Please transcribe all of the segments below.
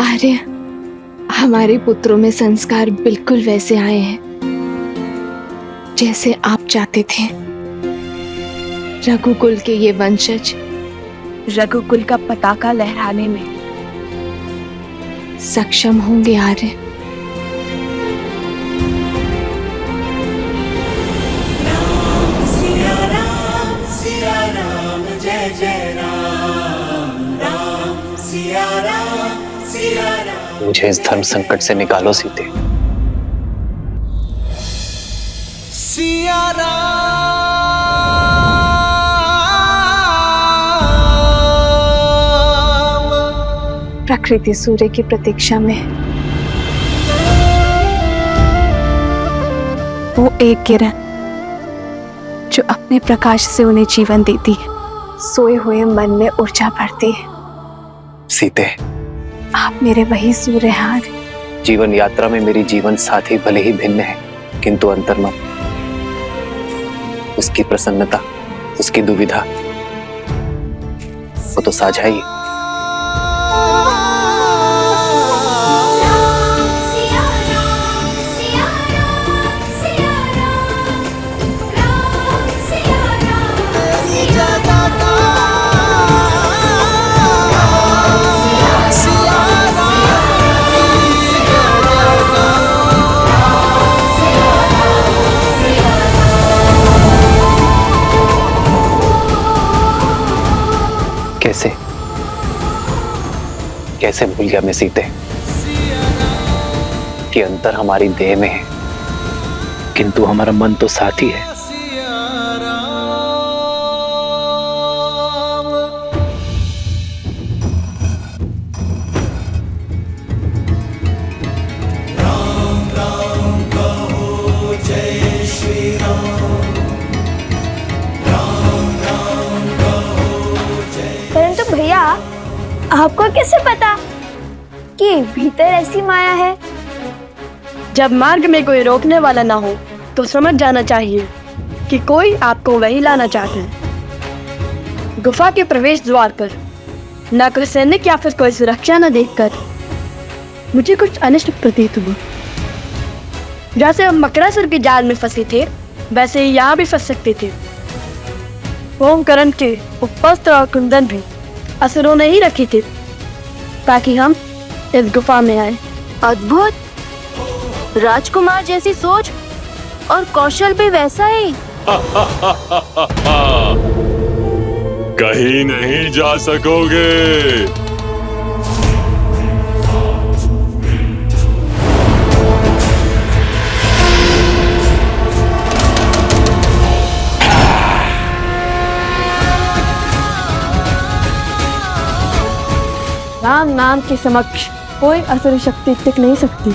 आर्य, हमारे पुत्रों में संस्कार बिल्कुल वैसे आए हैं जैसे आप चाहते थे। रघुकुल के ये वंशज रघुकुल का पताका लहराने में सक्षम होंगे। आर्य, सिया राम जय जय राम, राम सिया राम सिया राम। मुझे इस धर्म संकट से निकालो सीते। सिया राम। प्रकृति सूर्य की प्रतीक्षा में वो एक किरण जो अपने प्रकाश से उन्हें जीवन देती है, सोए हुए मन में ऊर्जा भरती है। सीते, आप मेरे वही सूर्य हैं आर्य। जीवन यात्रा में मेरी जीवन साथी भले ही भिन्न है, किंतु अंतर्मन, उसकी प्रसन्नता, उसकी दुविधा, वो तो साझा ही। कैसे कैसे भूल गया मैं सीते कि अंतर हमारी देह में है, किंतु हमारा मन तो साथ ही है। परंतु भैया, आपको कैसे पता कि भीतर ऐसी माया है? जब मार्ग में कोई रोकने वाला ना हो तो समझ जाना चाहिए कि कोई आपको वही लाना चाहता है। गुफा के प्रवेश द्वार पर न कोई सैनिक या फिर कोई सुरक्षा न देखकर मुझे कुछ अनिष्ट प्रतीत हुआ। जैसे हम मकरासुर के जाल में फंसे थे, वैसे ही यहाँ भी फंस सकते थे। ओमकरण के उपस्त्र और कुंदन भी असुरों ने ही रखे थे ताकि हम इस गुफा में आए। अद्भुत! राजकुमार जैसी सोच और कौशल भी वैसा ही। कहीं नहीं जा सकोगे। राम नाम के समक्ष कोई असुर शक्ति टिक नहीं सकती।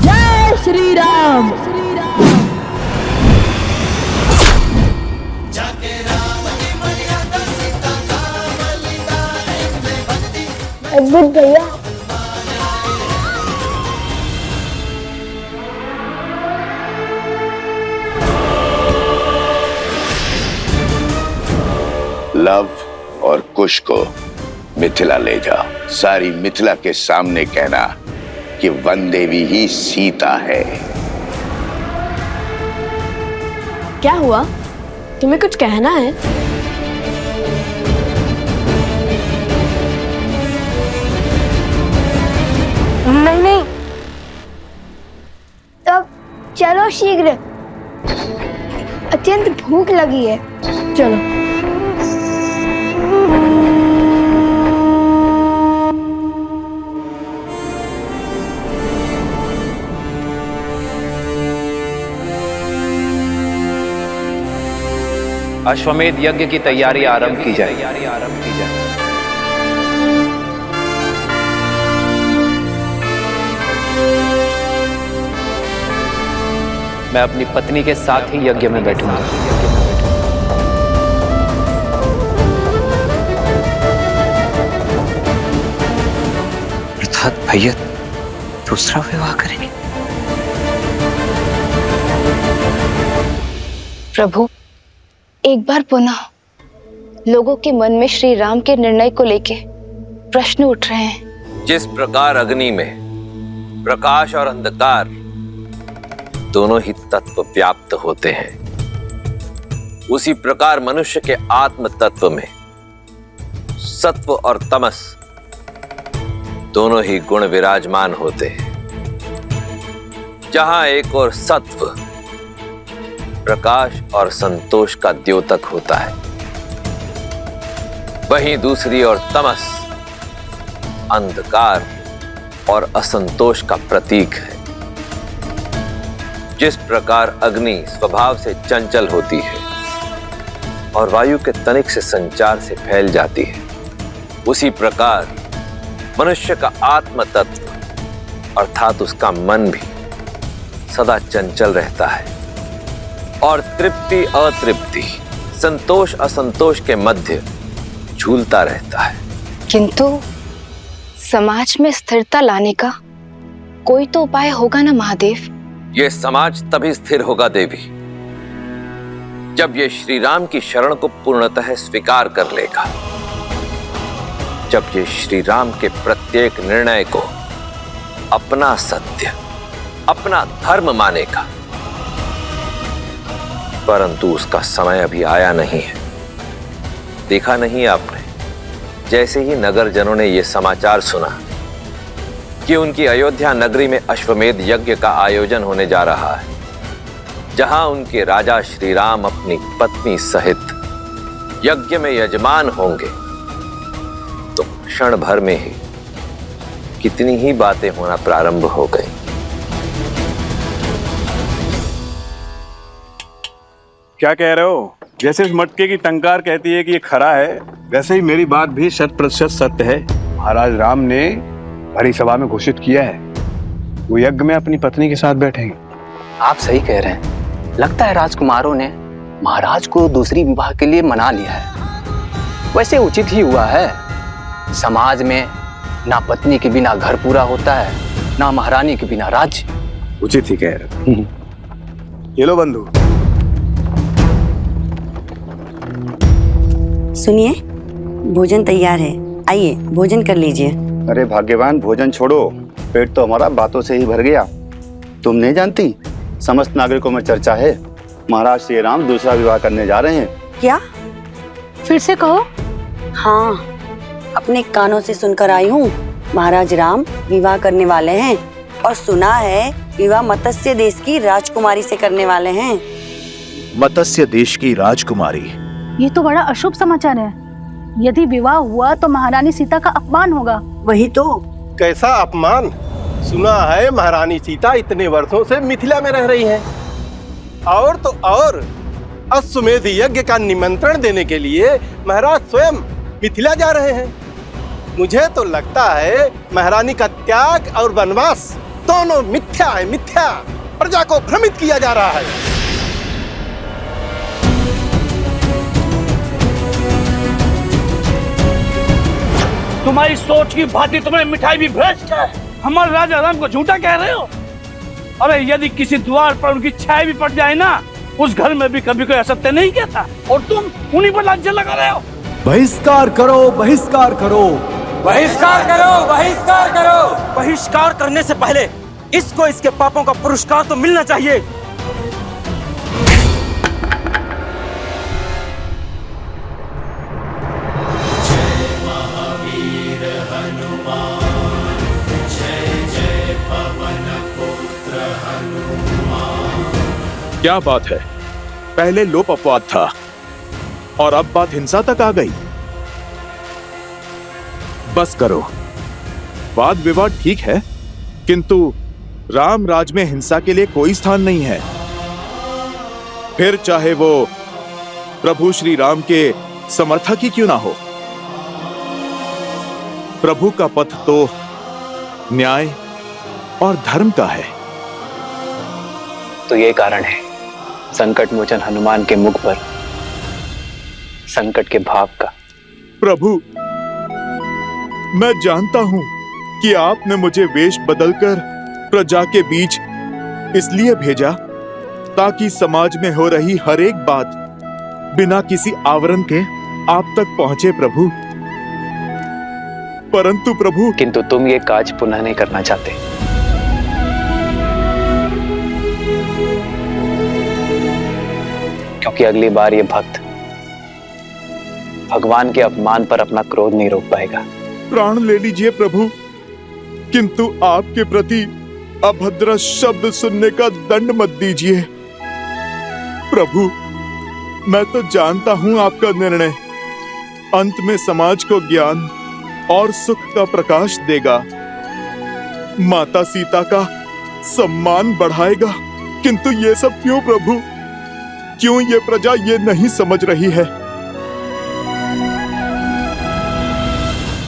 जय श्री राम। अद्भुत भैया। लव और कुश को मिथिला ले जाओ। सारी मिथिला के सामने कहना कि वन देवी ही सीता है। क्या हुआ? तुम्हें कुछ कहना है? नहीं, तब चलो शीघ्र, अत्यंत भूख लगी है। चलो। अश्वमेध यज्ञ की तैयारी आरंभ की जाए। मैं अपनी पत्नी के साथ ही यज्ञ में बैठूंगा। अर्थात भैया दूसरा विवाह करेंगे। प्रभु, एक बार पुनः लोगों के मन में श्री राम के निर्णय को लेके प्रश्न उठ रहे हैं। जिस प्रकार अग्नि में प्रकाश और अंधकार दोनों ही तत्व व्याप्त होते हैं, उसी प्रकार मनुष्य के आत्म तत्व में सत्व और तमस दोनों ही गुण विराजमान होते हैं। जहां एक और सत्व प्रकाश और संतोष का द्योतक होता है, वहीं दूसरी ओर तमस अंधकार और असंतोष का प्रतीक है। जिस प्रकार अग्नि स्वभाव से चंचल होती है और वायु के तनिक से संचार से फैल जाती है, उसी प्रकार मनुष्य का आत्म तत्व अर्थात उसका मन भी सदा चंचल रहता है और तृप्ति अतृप्ति, संतोष असंतोष के मध्य झूलता रहता है। किंतु समाज में स्थिरता लाने का कोई तो उपाय होगा ना महादेव? यह समाज तभी स्थिर होगा देवी, जब यह श्री राम की शरण को पूर्णतः स्वीकार कर लेगा, जब ये श्री राम के प्रत्येक निर्णय को अपना सत्य, अपना धर्म मानेगा। परंतु उसका समय अभी आया नहीं है। देखा नहीं आपने, जैसे ही नगर जनों ने यह समाचार सुना कि उनकी अयोध्या नगरी में अश्वमेध यज्ञ का आयोजन होने जा रहा है, जहां उनके राजा श्री राम अपनी पत्नी सहित यज्ञ में यजमान होंगे, तो क्षण भर में ही कितनी ही बातें होना प्रारंभ हो गई। क्या कह रहे हो? जैसे इस मटके की टंकार कहती है कि ये खरा है, वैसे ही मेरी बात भी 100% सत्य है। महाराज राम ने भरी सभा में घोषित किया है वो यज्ञ में अपनी पत्नी के साथ बैठेंगे। आप सही कह रहे हैं। लगता है राजकुमारों ने महाराज को दूसरी विवाह के लिए मना लिया है। वैसे उचित ही हुआ है। समाज में ना पत्नी के बिना घर पूरा होता है, ना महारानी के बिना राज्य। उचित ही कह रहे। ये लो बंधु। सुनिए, भोजन तैयार है, आइए भोजन कर लीजिए। अरे भाग्यवान, भोजन छोड़ो, पेट तो हमारा बातों से ही भर गया। तुम नहीं जानती, समस्त नागरिकों में चर्चा है महाराज श्री राम दूसरा विवाह करने जा रहे हैं। क्या? फिर से कहो। हाँ, अपने कानों से सुनकर आई हूँ। महाराज राम विवाह करने वाले हैं और सुना है विवाह मत्स्य देश की राजकुमारी से करने वाले हैं। मत्स्य देश की राजकुमारी? ये तो बड़ा अशुभ समाचार है। यदि विवाह हुआ तो महारानी सीता का अपमान होगा। वही तो। कैसा अपमान? सुना है महारानी सीता इतने वर्षों से मिथिला में रह रही हैं, और तो और अश्वमेध यज्ञ का निमंत्रण देने के लिए महाराज स्वयं मिथिला जा रहे हैं। मुझे तो लगता है महारानी का त्याग और वनवास दोनों मिथ्या है, मिथ्या। प्रजा को भ्रमित किया जा रहा है। तुम्हारी सोच की भांति तुम्हें मिठाई भी भ्रष्ट है। हमारे राजा राम को झूठा कह रहे हो? अरे यदि किसी द्वार पर उनकी छाया भी पड़ जाए ना, उस घर में भी कभी कोई असत्य नहीं कहता, और तुम उन्हीं पर लांछन लगा रहे हो। बहिष्कार करो, बहिष्कार करो, बहिष्कार करो, बहिष्कार करो। बहिष्कार करने से पहले इसको इसके पापों का पुरस्कार तो मिलना चाहिए। क्या बात है? पहले लोप अपवाद था और अब बात हिंसा तक आ गई। बस करो। वाद विवाद ठीक है, किंतु राम राज में हिंसा के लिए कोई स्थान नहीं है। फिर चाहे वो प्रभु श्री राम के समर्थक ही क्यों ना हो। प्रभु का पथ तो न्याय और धर्म का है। तो ये कारण है संकट मोचन हनुमान के मुख पर संकट के भाव का। प्रभु, मैं जानता हूं कि आपने मुझे वेश बदलकर प्रजा के बीच इसलिए भेजा ताकि समाज में हो रही हर एक बात बिना किसी आवरण के आप तक पहुंचे प्रभु। परंतु प्रभु, किंतु तुम ये काज पुनः नहीं करना चाहते। क्योंकि अगली बार ये भक्त भगवान के अपमान पर अपना क्रोध नहीं रोक पाएगा। प्राण ले लीजिए प्रभु, किंतु आपके प्रति अभद्र शब्द सुनने का दंड मत दीजिए। प्रभु, मैं तो जानता हूं आपका निर्णय अंत में समाज को ज्ञान और सुख का प्रकाश देगा, माता सीता का सम्मान बढ़ाएगा। किंतु ये सब क्यों प्रभु? क्यों ये प्रजा ये नहीं समझ रही है?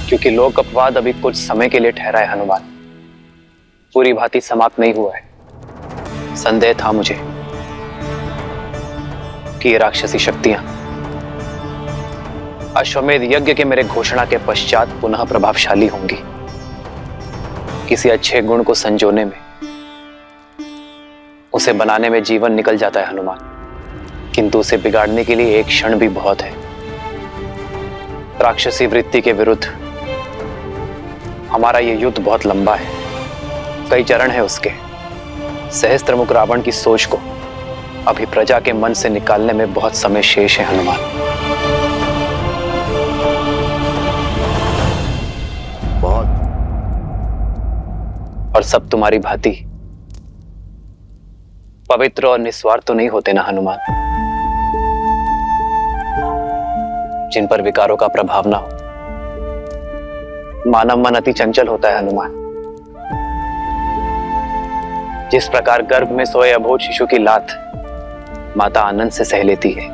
क्योंकि लोक अपवाद अभी कुछ समय के लिए ठहरा है हनुमान, पूरी भांति समाप्त नहीं हुआ है। संदेह था मुझे कि ये राक्षसी शक्तियां अश्वमेध यज्ञ के मेरे घोषणा के पश्चात पुनः प्रभावशाली होंगी। किसी अच्छे गुण को संजोने में, उसे बनाने में जीवन निकल जाता है हनुमान, किंतु उसे बिगाड़ने के लिए एक क्षण भी बहुत है। राक्षसी वृत्ति के विरुद्ध हमारा ये युद्ध बहुत लंबा है, कई चरण है उसके। सहस्त्रमुख रावण की सोच को अभी प्रजा के मन से निकालने में बहुत समय शेष है हनुमान। बहुत। और सब तुम्हारी भांति पवित्र और निस्वार्थ तो नहीं होते ना हनुमान, जिन पर विकारों का प्रभाव ना हो। मानव मन अति चंचल होता है हनुमान। जिस प्रकार गर्भ में सोए अबोध शिशु की लात माता आनंद से सह लेती है,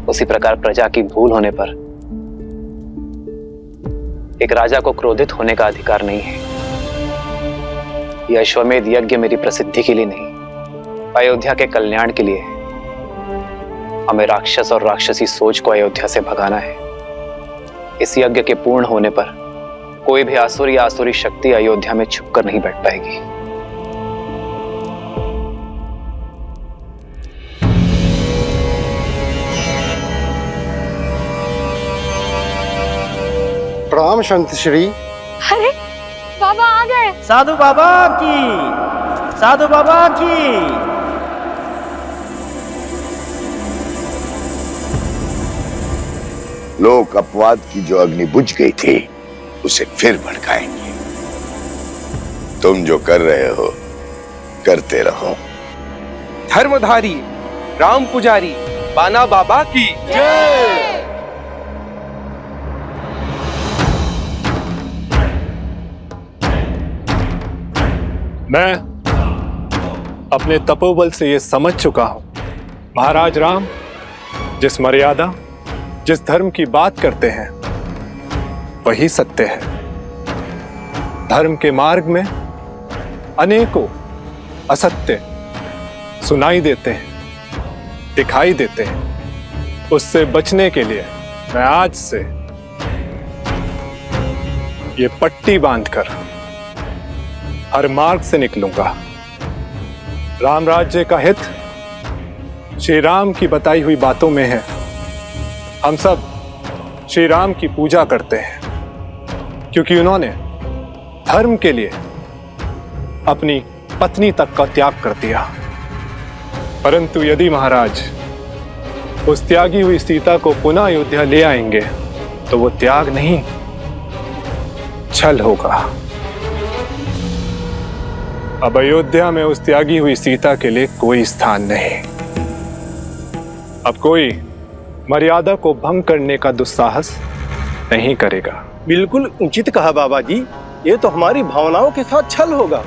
उसी प्रकार प्रजा की भूल होने पर एक राजा को क्रोधित होने का अधिकार नहीं है। यह अश्वमेध यज्ञ मेरी प्रसिद्धि के लिए नहीं, अयोध्या के कल्याण के लिए है। हमें राक्षस और राक्षसी सोच को अयोध्या से भगाना है। इस यज्ञ के पूर्ण होने पर कोई भी आसुर या आसुरी शक्ति अयोध्या में छुपकर नहीं बैठ पाएगी। प्रणाम संत श्री। अरे बाबा आ गए। साधु बाबा की, साधु बाबा की। लोक अपवाद की जो अग्नि बुझ गई थी उसे फिर भड़काएंगे। तुम जो कर रहे हो करते रहो। धर्मधारी राम पुजारी बाना बाबा की जय। मैं अपने तपोबल से ये समझ चुका हूं, महाराज राम जिस मर्यादा जिस धर्म की बात करते हैं वही सत्य है। धर्म के मार्ग में अनेकों असत्य सुनाई देते हैं, दिखाई देते हैं। उससे बचने के लिए मैं आज से ये पट्टी बांधकर हर मार्ग से निकलूंगा। राम राज्य का हित श्री राम की बताई हुई बातों में है। हम सब श्री राम की पूजा करते हैं क्योंकि उन्होंने धर्म के लिए अपनी पत्नी तक का त्याग कर दिया। परंतु यदि महाराज उस त्यागी हुई सीता को पुनः अयोध्या ले आएंगे तो वो त्याग नहीं, छल होगा। अब अयोध्या में उस त्यागी हुई सीता के लिए कोई स्थान नहीं। अब कोई मर्यादा को भंग करने का दुस्साहस नहीं करेगा। बिल्कुल उचित कहा बाबा जी, ये तो हमारी भावनाओं के साथ छल होगा।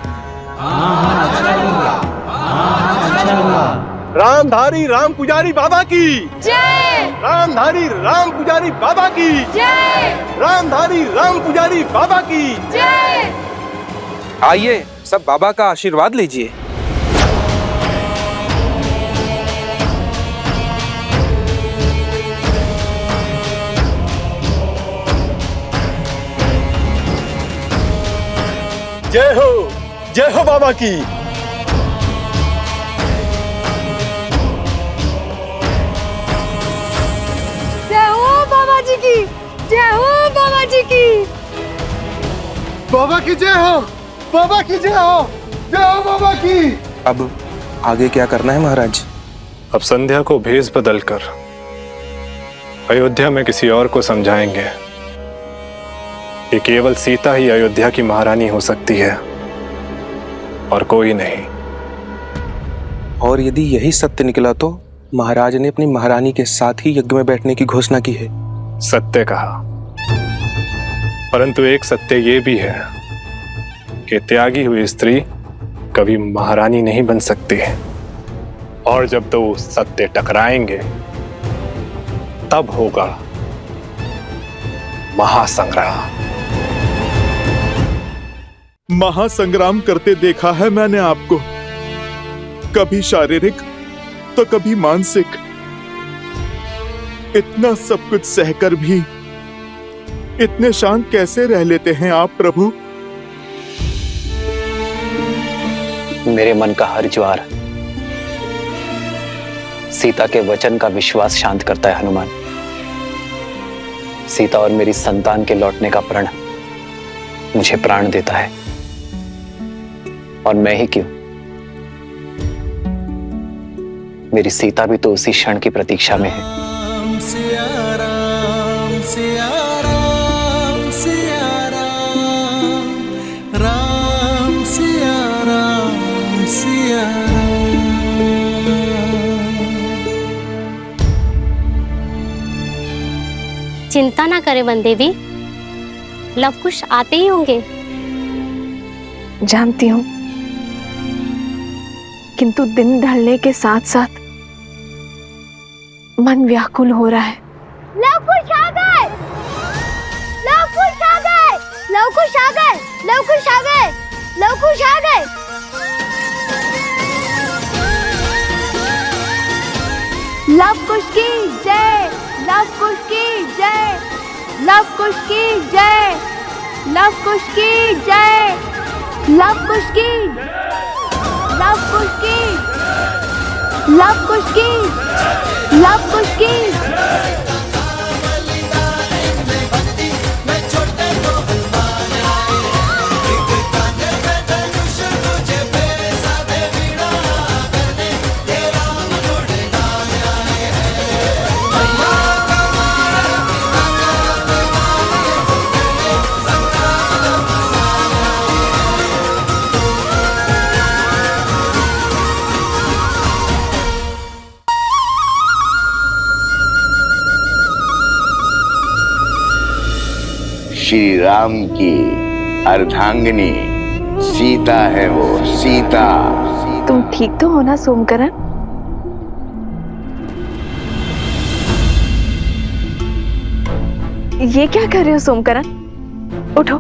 रामधारी राम पुजारी बाबा की जय। रामधारी राम पुजारी बाबा की जय। रामधारी राम पुजारी बाबा की जय। आइए सब बाबा का आशीर्वाद लीजिए। जय हो बाबा की। जय हो बाबा जी की, जय हो बाबा जी की। बाबा की जय हो, बाबा की जय हो, जय हो बाबा की। अब आगे क्या करना है महाराज? अब संध्या को भेष बदलकर अयोध्या में किसी और को समझाएंगे कि केवल सीता ही अयोध्या की महारानी हो सकती है और कोई नहीं। और यदि यही सत्य निकला तो महाराज ने अपनी महारानी के साथ ही यज्ञ में बैठने की घोषणा की है। सत्य कहा, परंतु एक सत्य ये भी है कि त्यागी हुई स्त्री कभी महारानी नहीं बन सकती। और जब दो सत्य टकराएंगे तब होगा महासंग्राम। महासंग्राम करते देखा है मैंने आपको, कभी शारीरिक तो कभी मानसिक। इतना सब कुछ सहकर भी इतने शांत कैसे रह लेते हैं आप प्रभु? मेरे मन का हर ज्वार सीता के वचन का विश्वास शांत करता है हनुमान। सीता और मेरी संतान के लौटने का प्रण मुझे प्राण देता है। और मैं ही क्यों, मेरी सीता भी तो उसी क्षण की प्रतीक्षा में है। चिंता ना करें वन देवी, लव कुश आते ही होंगे। जानती हूँ, किंतु दिन ढलने के साथ साथ मन व्याकुल हो रहा है। लव कुश आ गए, लव कुश आ गए, लव कुश आ गए, लव कुश आ गए, लव कुश आ गए। लव कुश की जय, लव कुश की जय, लव कुश की जय, लव कुश की जय, लव कुश की, लव कुश की, लव कुश की, लव कुश की। श्री राम की अर्धांगिनी सीता है वो, सीता। तुम ठीक तो हो ना सोमकरण? ये क्या कर रहे हो सोमकरण? उठो।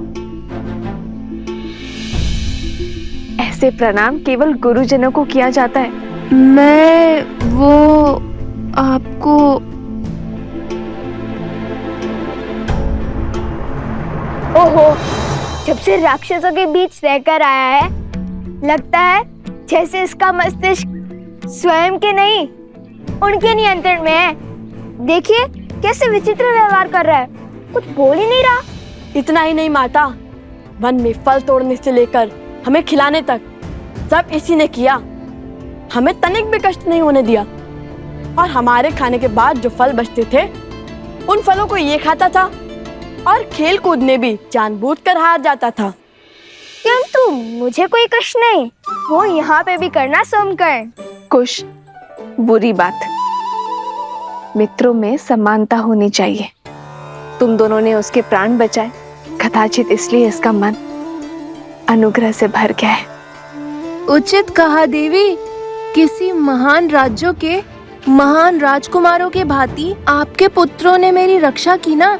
ऐसे प्रणाम केवल गुरुजनों को किया जाता है। मैं वो आपको ओहो, जब से राक्षसों के बीच रहकर आया है, लगता है जैसे इसका मस्तिष्क स्वयं के नहीं, उनके नियंत्रण में है। देखिए कैसे विचित्र व्यवहार कर रहा है, कुछ बोल ही नहीं रहा। इतना ही नहीं माता, वन में फल तोड़ने से लेकर हमें खिलाने तक सब इसी ने किया। हमें तनिक भी कष्ट नहीं होने दिया। और हमारे खाने के बाद जो फल बचते थे, उन फलों को ये खाता था और खेल कूद में भी जानबूझकर हार जाता था। किंतु मुझे कोई कष्ट नहीं, वो यहाँ पे भी करना सोमकर्ण। कुश, बुरी बात। मित्रों में समानता होनी चाहिए। तुम दोनों ने उसके प्राण बचाए, कदाचित इसलिए इसका मन अनुग्रह से भर गया है। उचित कहा देवी। किसी महान राज्यों के महान राजकुमारों के भांति आपके पुत्रों ने मेरी रक्षा की ना,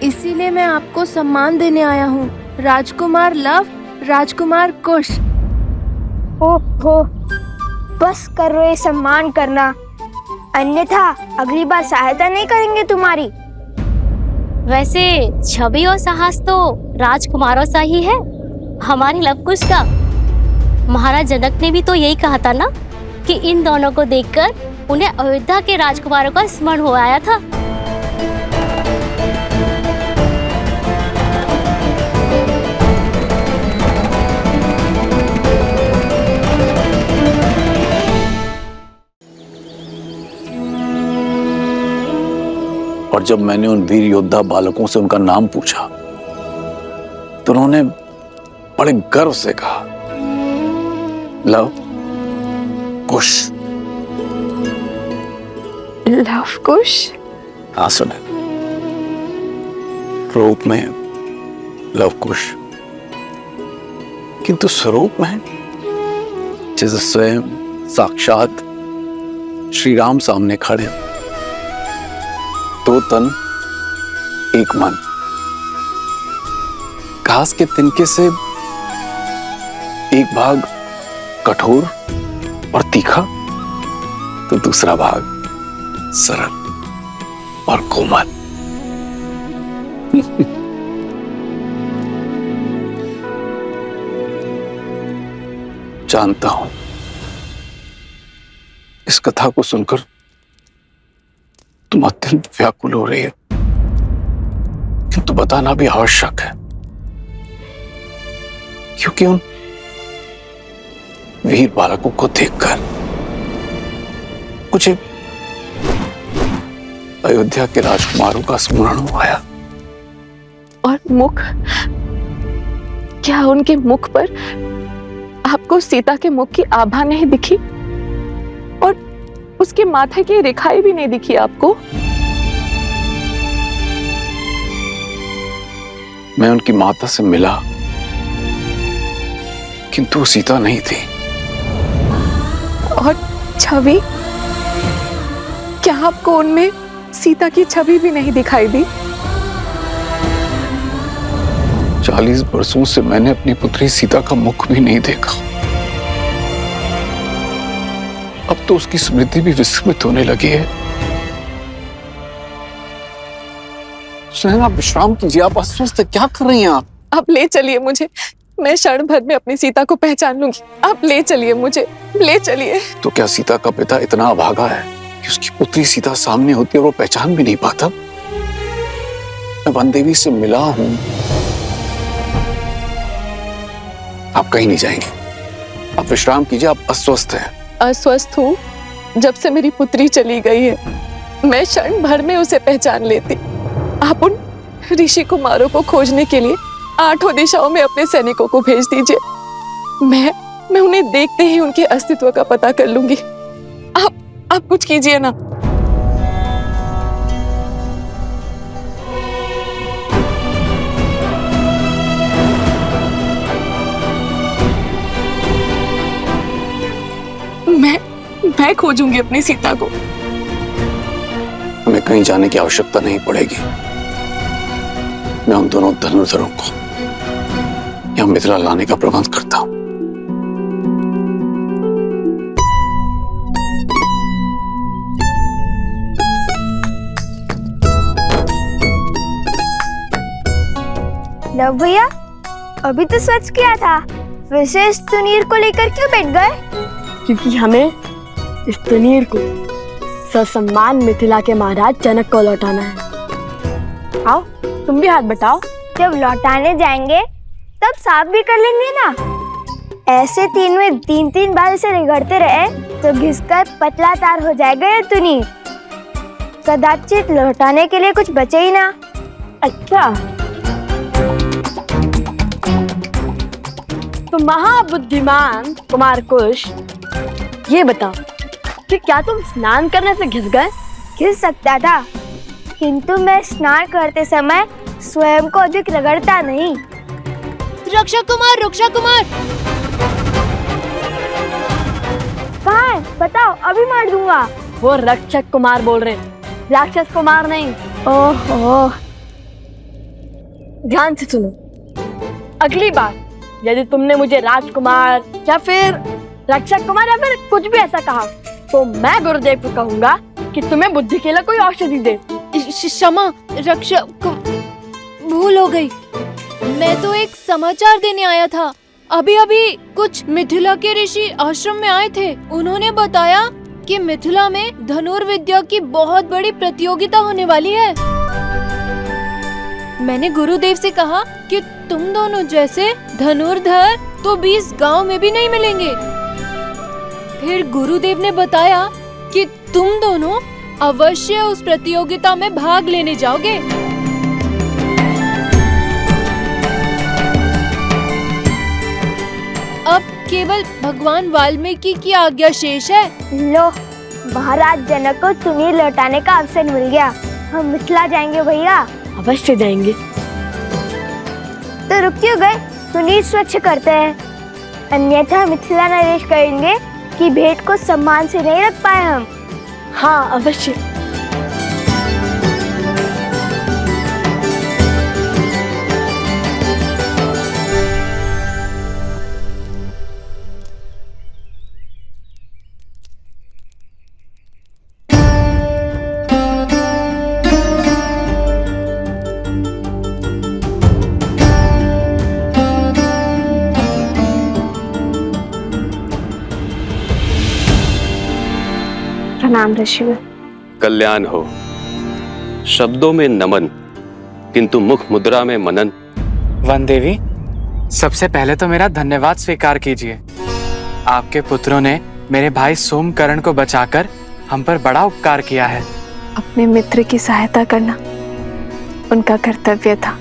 इसीलिए मैं आपको सम्मान देने आया हूँ। राजकुमार लव, राजकुमार कुश, ओहो, बस करो ये सम्मान करना, अन्यथा अगली बार सहायता नहीं करेंगे तुम्हारी। वैसे छवि और साहस तो राजकुमारों सा ही है, हमारे लवकुश का। महाराज जनक ने भी तो यही कहा था ना कि इन दोनों को देखकर उन्हें अयोध्या के राजकुमारों का स्मरण हो आया था। और जब मैंने उन वीर योद्धा बालकों से उनका नाम पूछा तो उन्होंने बड़े गर्व से कहा, लव कुश। लव कुश? हाँ सुने, रूप में लव कुश, किंतु स्वरूप में जैसे स्वयं साक्षात श्री राम सामने खड़े, दो तन एक मन। घास के तिनके से एक भाग कठोर और तीखा तो दूसरा भाग सरल और कोमल। जानता हूं इस कथा को सुनकर तुम अत्यंत व्याकुल हो रही है, किंतु बताना भी आवश्यक है, क्योंकि उन वीर बालकों को देखकर मुझे अयोध्या के राजकुमारों का स्मरण आया। और मुख, क्या उनके मुख पर आपको सीता के मुख की आभा नहीं दिखी? और उसके माथे की रेखाएं भी नहीं दिखी आपको? मैं उनकी माता से मिला, किंतु वो सीता नहीं थी। और छवि, क्या आपको उनमें सीता की छवि भी नहीं दिखाई दी? 40 वर्षों से मैंने अपनी पुत्री सीता का मुख भी नहीं देखा। अब तो उसकी स्मृति भी विस्मृत होने लगी है। आप विश्राम कीजिए, आप अस्वस्थ क्या कर रही हैं आप? आप ले चलिए मुझे, मैं क्षण भर में अपनी सीता को पहचान लूंगी। आप ले चलिए मुझे, ले चलिए। तो क्या सीता का पिता इतना अभागा है कि उसकी पुत्री सीता सामने होती है और वो पहचान भी नहीं पाता? मैं वन देवी से मिला हूं। आप कहीं नहीं जाएंगे, आप विश्राम कीजिए, आप अस्वस्थ हैं। अस्वस्थ हूँ, जब से मेरी पुत्री चली गई है। मैं क्षण भर में उसे पहचान लेती। आप उन ऋषि कुमारों को खोजने के लिए 8 दिशाओं में अपने सैनिकों को भेज दीजिए। मैं उन्हें देखते ही उनके अस्तित्व का पता कर लूंगी। आप कुछ कीजिए ना। मैं खोजूंगी अपनी सीता को। हमें कहीं जाने की आवश्यकता नहीं पड़ेगी। मैं उन दोनों धनुर्धरों को यहाँ मिथिला लाने का प्रबंध करता हूँ। लव भैया, अभी तो स्वच्छ किया था, विशेष तुनीर को लेकर क्यों बैठ गए? क्योंकि हमें इस तुनीर को ससम्मान मिथिला के महाराज जनक को लौटाना है। आओ, तुम भी हाथ बटाओ। जब लौटाने जाएंगे तब साफ भी कर लेंगे ना। ऐसे 3 में 3 बार इसे रगड़ते रहे तो घिसकर पतला तार हो जाएगा ये तुनीर। कदाचित लौटाने के लिए कुछ बचे ही ना। अच्छा, तो महाबुद्धिमान कुमार कुश, ये बताओ कि क्या तुम स्नान करने से घिस गए? घिस सकता था, किंतु मैं स्नान करते समय स्वयं को अधिक रगड़ता नहीं। रक्षा कुमार, रक्षा कुमार! कहाँ है? बताओ, अभी मार दूंगा। वो रक्षक कुमार बोल रहे हैं, राक्षस कुमार नहीं। ओहो, ध्यान से सुनो। अगली बार यदि तुमने मुझे राजकुमार या फिर रक्षक कुमार या फिर कुछ भी ऐसा कहा तो मैं गुरुदेव को कहूँगा कि तुम्हें बुद्धि के लिए कोई औषधि दे। क्षमा रक्षक, भूल हो गई। मैं तो एक समाचार देने आया था। अभी अभी कुछ मिथिला के ऋषि आश्रम में आए थे। उन्होंने बताया कि मिथिला में धनुर्विद्या की बहुत बड़ी प्रतियोगिता होने वाली है। मैंने गुरुदेव से कहा कि तुम दोनों जैसे धनुर्धर तो 20 गांव में भी नहीं मिलेंगे। फिर गुरुदेव ने बताया कि तुम दोनों अवश्य उस प्रतियोगिता में भाग लेने जाओगे। अब केवल भगवान वाल्मीकि की आज्ञा शेष है। लो, महाराज जनक को सुनील लौटाने का अवसर मिल गया। हम मिथिला जाएंगे भैया। अवश्य जाएंगे। तो रुक क्यों गए? सुनील स्वच्छ करते हैं, अन्यथा मिथिला नरेश कहेंगे कि भेंट को सम्मान से नहीं रख पाए हम। हाँ अवश्य। प्रणाम ऋषिवर। कल्याण हो। शब्दों में नमन, किंतु मुख मुद्रा में मनन। वन देवी, सबसे पहले तो मेरा धन्यवाद स्वीकार कीजिए। आपके पुत्रों ने मेरे भाई सोमकर्ण को बचाकर हम पर बड़ा उपकार किया है। अपने मित्र की सहायता करना उनका कर्तव्य था,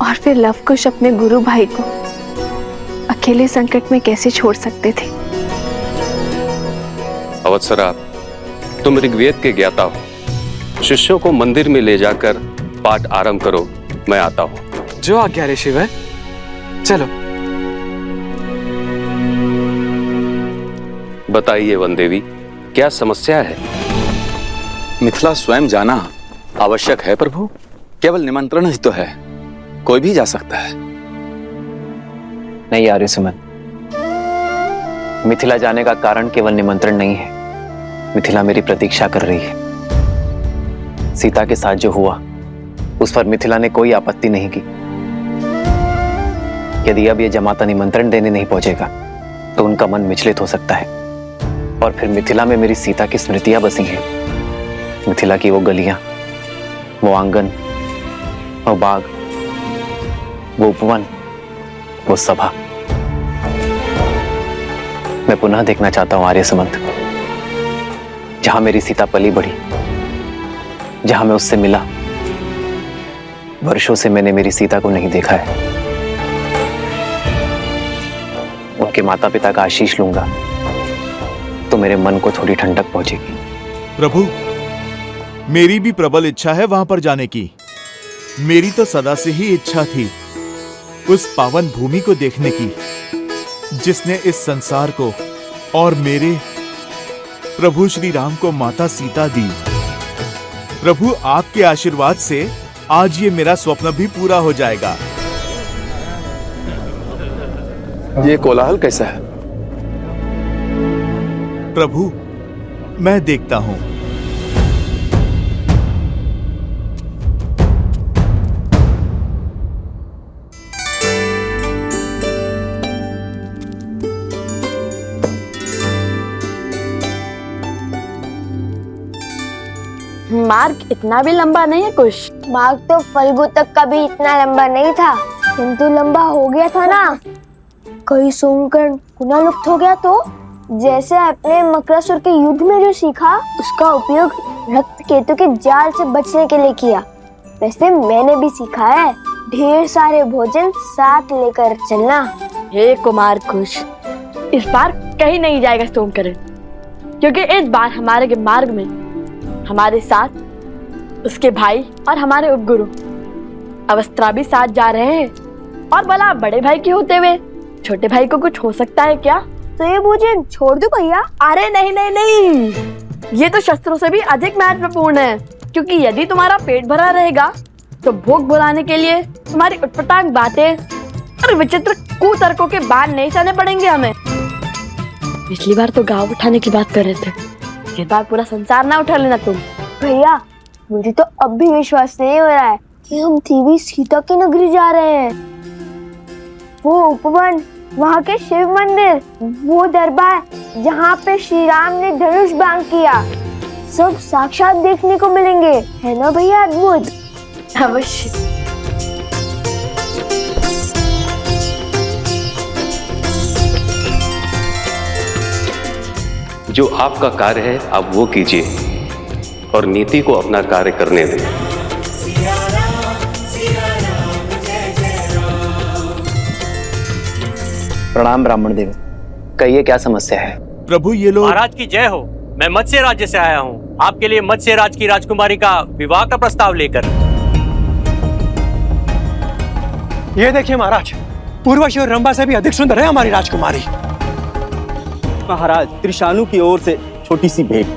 और फिर लवकुश अपने गुरु भाई को अकेले संकट में कैसे छोड़ सकते थे। अवत्सरा, तुम ऋग्वेद के ज्ञाता हो। शिष्यों को मंदिर में ले जाकर पाठ आरंभ करो, मैं आता हूँ। जो आज्ञा ऋषिवर। चलो। बताइए वन देवी, क्या समस्या है? मिथिला स्वयं जाना आवश्यक है प्रभु। केवल निमंत्रण ही तो है, कोई भी जा सकता है। नहीं आर्यसुमन, मिथिला जाने का कारण केवल निमंत्रण नहीं है। मिथिला मेरी प्रतीक्षा कर रही है। सीता के साथ जो हुआ उस पर मिथिला ने कोई आपत्ति नहीं की। यदि अब यह जमाता निमंत्रण देने नहीं पहुंचेगा तो उनका मन विचलित हो सकता है, और फिर मिथिला में मेरी सीता की स्मृतियां बसी हैं। मिथिला की वो गलियां, वो आंगन, वो बाग, वो उपवन, वो सभा मैं पुनः देखना चाहता हूं आर्यसुमंत। जहां मेरी सीता पली बढ़ी, जहां मैं उससे मिला। वर्षों से मैंने मेरी सीता को नहीं देखा है। उनके माता पिता का आशीष लूंगा तो मेरे मन को थोड़ी ठंडक पहुंचेगी। प्रभु, मेरी भी प्रबल इच्छा है वहां पर जाने की। मेरी तो सदा से ही इच्छा थी उस पावन भूमि को देखने की जिसने इस संसार को और मेरे प्रभु श्री राम को माता सीता दी। प्रभु, आपके आशीर्वाद से आज ये मेरा स्वप्न भी पूरा हो जाएगा। ये कोलाहल कैसा है? प्रभु, मैं देखता हूं। मार्ग इतना भी लंबा नहीं है कुछ। मार्ग तो फल्गु तक का भी इतना लंबा नहीं था, किंतु लंबा हो गया था ना। कहीं सोमकर्ण पुनः लुप्त हो गया तो? जैसे अपने मकरासुर के युद्ध में जो सीखा उसका उपयोग रक्त केतु के जाल से बचने के लिए किया, वैसे मैंने भी सीखा है ढेर सारे भोजन साथ लेकर चलना। हे कुमार खुश, इस बार कहीं नहीं जाएगा सोमकर्ण, क्योंकि इस बार हमारे मार्ग में हमारे साथ उसके भाई और हमारे उपगुरु अवस्था भी साथ जा रहे हैं। और भला बड़े भाई के होते हुए छोटे भाई को कुछ हो सकता है क्या? तो ये भोजन छोड़ दो भैया। अरे नहीं नहीं नहीं, ये तो शस्त्रों से भी अधिक महत्वपूर्ण है, क्योंकि यदि तुम्हारा पेट भरा रहेगा तो भूख भुलाने के लिए तुम्हारी उटपटांग बातें और विचित्र कुतर्कों के बाण नहीं सहने पड़ेंगे हमें। पिछली बार तो गाँव उठाने की बात कर रहे थे, इस बार पूरा संसार ना उठा लेना तुम। भैया मुझे तो अब भी विश्वास नहीं हो रहा है कि हम देवी सीता की नगरी जा रहे हैं। वो उपवन, वहाँ के शिव मंदिर, वो दरबार जहाँ पे श्री राम ने धनुष बाण किया, सब साक्षात देखने को मिलेंगे, है ना भैया? अद्भुत। अवश्य। जो आपका कार्य है आप वो कीजिए और नीति को अपना कार्य करने दें। प्रणाम ब्राह्मण देव, कहिए क्या समस्या है? प्रभु ये लोग। महाराज की जय हो। मैं मत्स्य राज्य से आया हूँ आपके लिए मत्स्य राज की राजकुमारी का विवाह का प्रस्ताव लेकर। ये देखिए महाराज, उर्वशी और रंभा से भी अधिक सुंदर है हमारी राजकुमारी। महाराज त्रिशानु की ओर से छोटी सी भेंट।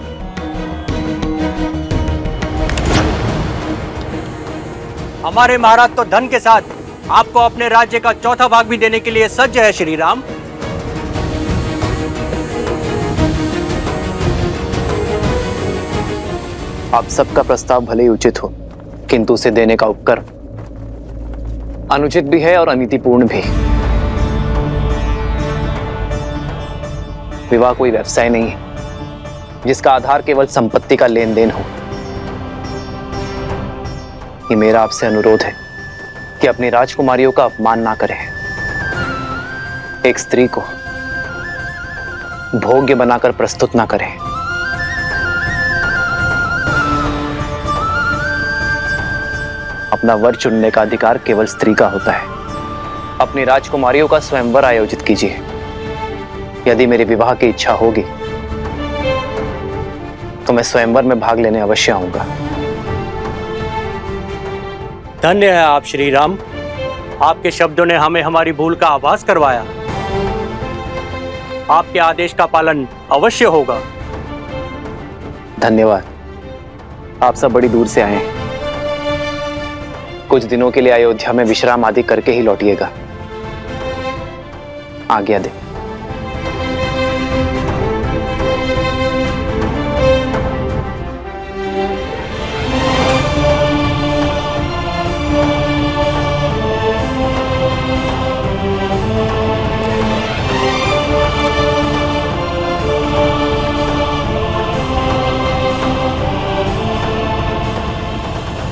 हमारे महाराज तो धन के साथ आपको अपने राज्य का चौथा भाग भी देने के लिए सज्ज है श्री राम। आप सबका प्रस्ताव भले ही उचित हो, किंतु उसे देने का उपक्रम अनुचित भी है और अनीतिपूर्ण भी। विवाह कोई व्यवसाय नहीं है जिसका आधार केवल संपत्ति का लेन देन हो। ये मेरा आपसे अनुरोध है कि अपनी राजकुमारियों का अपमान ना करें। एक स्त्री को भोग्य बनाकर प्रस्तुत ना करें। अपना वर चुनने का अधिकार केवल स्त्री का होता है। अपनी राजकुमारियों का स्वयंवर आयोजित कीजिए। यदि मेरे विवाह की इच्छा होगी तो मैं स्वयंवर में भाग लेने अवश्य आऊंगा। धन्य है आप श्री राम, आपके शब्दों ने हमें हमारी भूल का आभास करवाया। आपके आदेश का पालन अवश्य होगा। धन्यवाद। आप सब बड़ी दूर से आए हैं, कुछ दिनों के लिए अयोध्या में विश्राम आदि करके ही लौटिएगा। आज्ञा दे।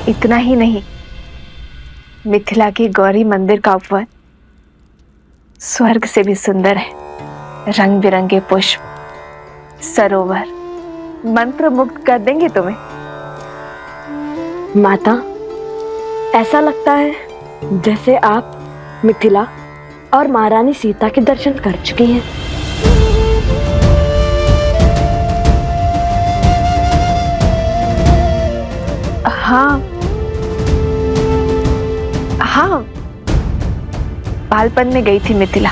इतना ही नहीं, मिथिला के गौरी मंदिर का उपवन स्वर्ग से भी सुंदर है। रंग बिरंगे पुष्प, सरोवर मंत्र मुग्ध कर देंगे तुम्हें। माता, ऐसा लगता है जैसे आप मिथिला और महारानी सीता के दर्शन कर चुकी हैं। हाँ हाँ, बालपन में गई थी मिथिला,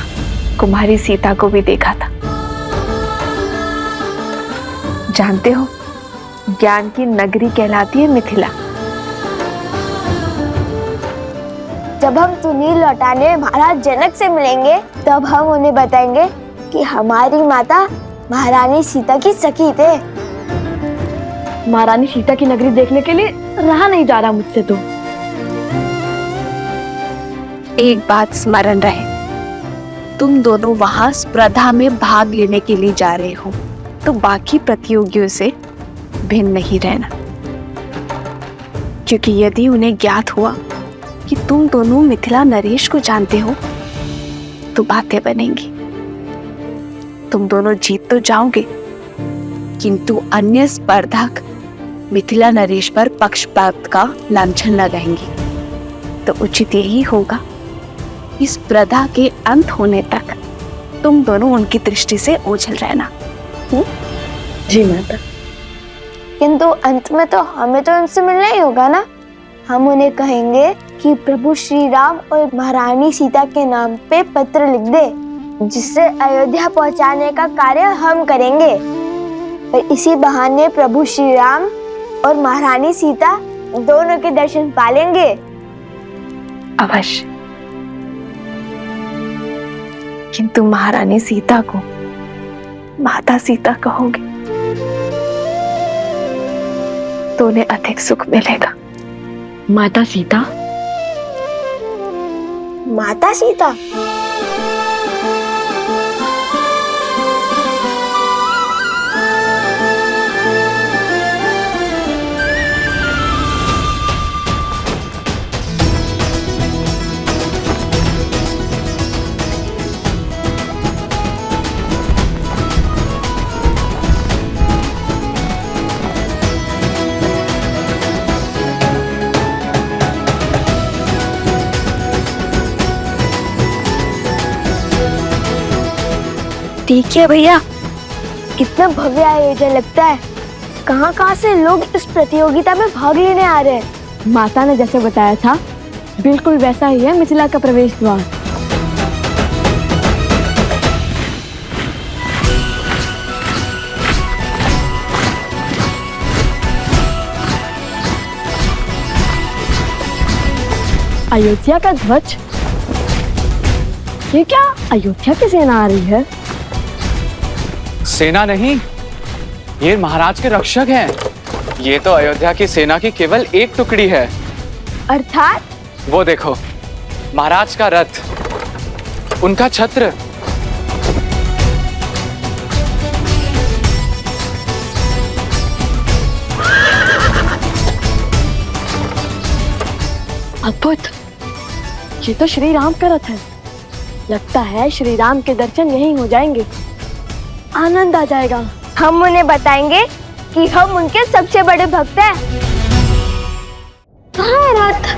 कुमारी सीता को भी देखा था। जानते हो, ज्ञान की नगरी कहलाती है मिथिला। जब हम तुनील लौटाने महाराज जनक से मिलेंगे तब हम उन्हें बताएंगे कि हमारी माता महारानी सीता की सखी थे। महारानी सीता की नगरी देखने के लिए रहा नहीं जा रहा मुझसे तो। एक बात स्मरण रहे, तुम दोनों वहां स्पर्धा में भाग लेने के लिए जा रहे हो, तो बाकी प्रतियोगियों से भिन्न नहीं रहना, क्योंकि यदि उन्हें ज्ञात हुआ कि तुम दोनों मिथिला नरेश को जानते हो तो बातें बनेंगी। तुम दोनों जीत तो जाओगे, किंतु अन्य स्पर्धक मिथिला नरेश पर पक्षपात का लांछन लगाएंगे। तो उचित यही होगा इस स्पर्धा के अंत होने तक तुम दोनों उनकी दृष्टि से ओझल रहना। जी माता। किंतु अंत में तो हमें तो उनसे मिलना ही होगा ना। हम उन्हें कहेंगे कि प्रभु श्री राम और महारानी सीता के नाम पे पत्र लिख दे, जिससे अयोध्या पहुंचाने का कार्य हम करेंगे। और इसी बहाने प्रभु श्री राम और महारानी सीता दोनों के दर्शन पालेंगे। अवश्य, किंतु महारानी सीता को माता सीता कहोगे तो उन्हें अधिक सुख मिलेगा। माता सीता? माता सीता? ठीक है भैया, कितना भव्य आयोजन लगता है। कहाँ से लोग इस प्रतियोगिता में भाग लेने आ रहे हैं। माता ने जैसे बताया था बिल्कुल वैसा ही है मिथिला का प्रवेश द्वार। अयोध्या का ध्वज? ये क्या अयोध्या की सेना आ रही है? सेना नहीं, ये महाराज के रक्षक हैं। ये तो अयोध्या की सेना की केवल एक टुकड़ी है। अर्थात? वो देखो, महाराज का रथ, उनका छत्र। अद्भुत, ये तो श्री राम का रथ है। लगता है श्री राम के दर्शन यहीं हो जाएंगे, आनंद आ जाएगा। हम उन्हें बताएंगे कि हम उनके सबसे बड़े भक्त हैं। कहाँ है रथ?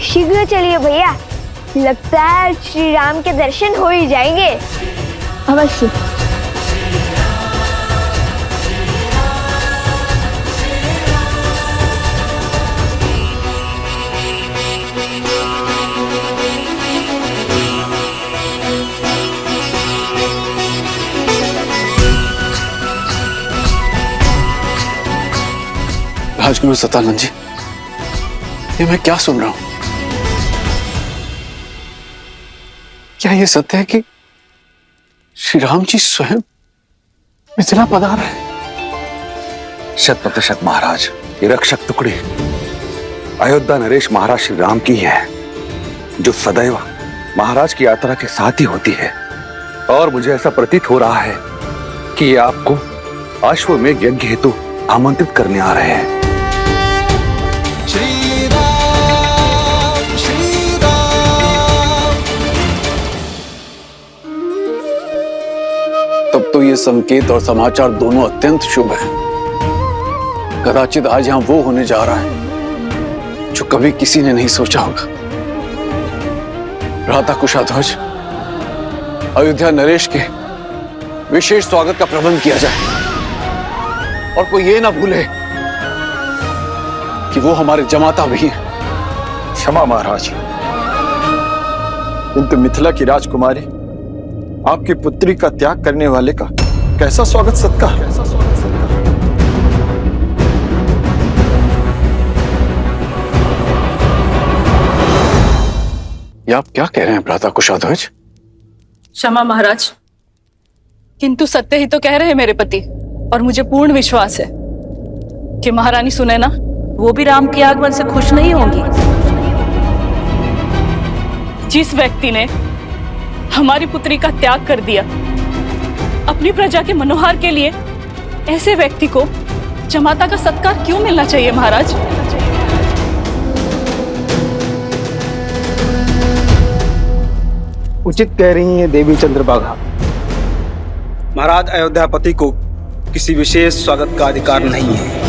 शीघ्र चलिए भैया, लगता है श्री राम के दर्शन हो ही जाएंगे। अवश्य। राजगुरु सतानंद जी, ये मैं क्या सुन रहा हूं? क्या ये सत्य है कि श्री राम जी स्वयं मिथिला पधार रहे हैं? 100% महाराज, ये रक्षक टुकड़ी अयोध्या नरेश महाराज श्री राम की है, जो सदैव महाराज की यात्रा के साथ ही होती है। और मुझे ऐसा प्रतीत हो रहा है कि ये आपको अश्वमेध यज्ञ हेतु आमंत्रित करने आ रहे हैं। तब तो ये संकेत और समाचार दोनों अत्यंत शुभ हैं। कदाचित आज यहां वो होने जा रहा है जो कभी किसी ने नहीं सोचा होगा। भ्राता कुशाध्वज, अयोध्या नरेश के विशेष स्वागत का प्रबंध किया जाए और कोई ये ना भूले कि वो हमारे जमाता भी हैं। क्षमा महाराज, किंतु मिथिला की राजकुमारी आपकी पुत्री का त्याग करने वाले का कैसा स्वागत सत्कार। ये आप क्या कह रहे हैं भ्राता कुशाध्वज? क्षमा महाराज, किंतु सत्य ही तो कह रहे हैं मेरे पति, और मुझे पूर्ण विश्वास है कि महारानी सुने ना, वो भी राम के आगमन से खुश नहीं होंगी। जिस व्यक्ति ने हमारी पुत्री का त्याग कर दिया अपनी प्रजा के मनोहार के लिए, ऐसे व्यक्ति को जमाता का सत्कार क्यों मिलना चाहिए महाराज? उचित कह रही हैं देवी चंद्रभागा। महाराज अयोध्यापति को किसी विशेष स्वागत का अधिकार नहीं है।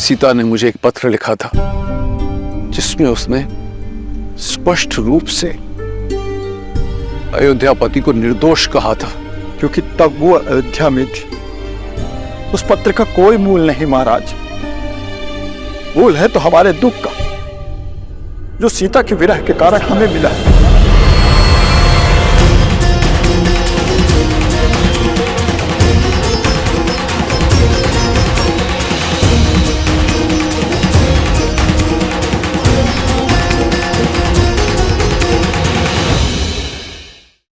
सीता ने मुझे एक पत्र लिखा था जिसमें उसने स्पष्ट रूप से अयोध्यापति को निर्दोष कहा था, क्योंकि तब वो अयोध्या में थी। उस पत्र का कोई मूल नहीं महाराज। मूल है तो हमारे दुख का, जो सीता के विरह के कारण हमें मिला है।